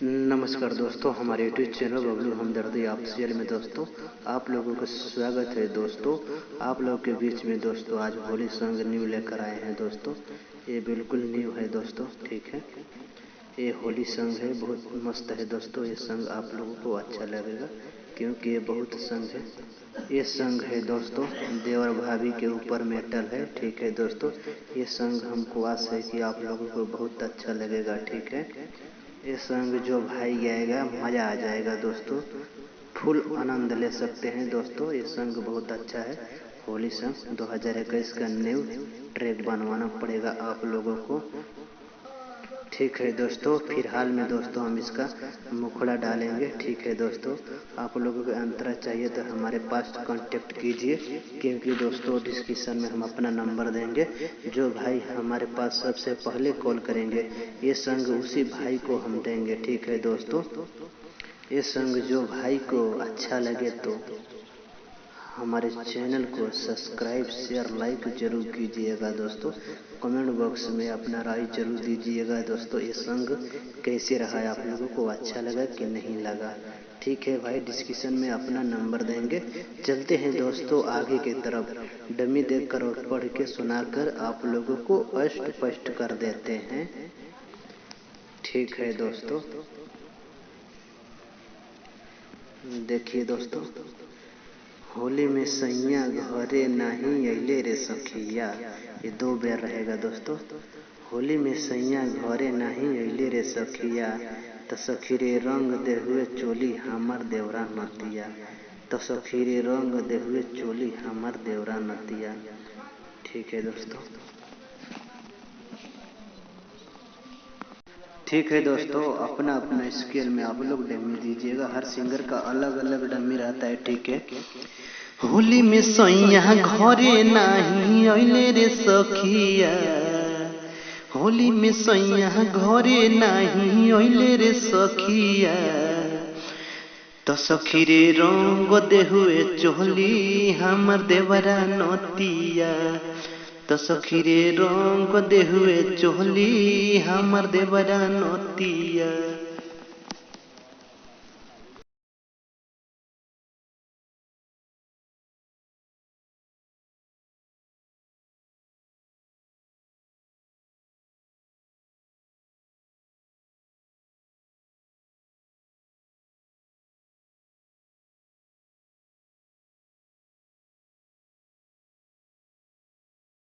नमस्कार दोस्तों, हमारे यूट्यूब चैनल बबलू हमदर्दी ऑफिशियल में दोस्तों आप लोगों का स्वागत है। दोस्तों आप लोगों के बीच में दोस्तों आज होली सॉन्ग न्यू लेकर आए हैं दोस्तों। ये बिल्कुल न्यू है दोस्तों, ठीक है। ये होली सॉन्ग है, बहुत मस्त है दोस्तों। ये सॉन्ग आप लोगों को अच्छा लगेगा क्योंकि ये बहुत सॉन्ग है। ये सॉन्ग है दोस्तों देवर भाभी के ऊपर मेटल है, ठीक है दोस्तों। ये सॉन्ग हमको आस है कि आप लोगों को बहुत अच्छा लगेगा, ठीक है। ये सॉन्ग जो भाई गाएगा मज़ा आ जाएगा दोस्तों, फुल आनंद ले सकते हैं दोस्तों। ये सॉन्ग बहुत अच्छा है। होली सॉन्ग 2021 का न्यू ट्रैक बनवाना पड़ेगा आप लोगों को, ठीक है दोस्तों। फिलहाल में दोस्तों हम इसका मुखड़ा डालेंगे, ठीक है दोस्तों। आप लोगों को अंतरा चाहिए तो हमारे पास कांटेक्ट कीजिए, क्योंकि दोस्तों डिस्क्रिप्शन में हम अपना नंबर देंगे। जो भाई हमारे पास सबसे पहले कॉल करेंगे ये संग उसी भाई को हम देंगे, ठीक है दोस्तों। ये संग जो भाई को अच्छा लगे तो हमारे चैनल को सब्सक्राइब शेयर लाइक जरूर कीजिएगा दोस्तों। कमेंट बॉक्स में अपना राय जरूर दीजिएगा दोस्तों। ये सॉन्ग कैसे रहा, आप लोगों को अच्छा लगा कि नहीं लगा, ठीक है भाई। डिस्क्रिप्शन में अपना नंबर देंगे। चलते हैं दोस्तों आगे की तरफ। डमी देखकर और पढ़ के सुनाकर आप लोगों को स्पष्ट कर देते हैं, ठीक है दोस्तों। देखिए दोस्तों, होली में सैया घरे नहीं अइले रे सखिया, ये 2 बेर रहेगा दोस्तों। होली में सैया घरे नहीं अइले रे सखिया, त सखी रे रंग दे हुए चोली हमर देवरा नतिया, त सखी रे रंग दे हुए चोली हमर देवरा नतिया, ठीक है दोस्तों। ठीक है दोस्तों, अपना अपना स्केल में आप लोग डमी दीजिएगा। हर सिंगर का अलग अलग डमी रहता है, ठीक है। होली में सैया घरे नहीं अइले रे सखिया, होली में सैया घरे नहीं अइले रे सखिया, तो सखी रे रंग दे हुए चोली हमर देवरा नतिया, तो सखी रे रंग दे हुए चोली हमर देवरा नतिया।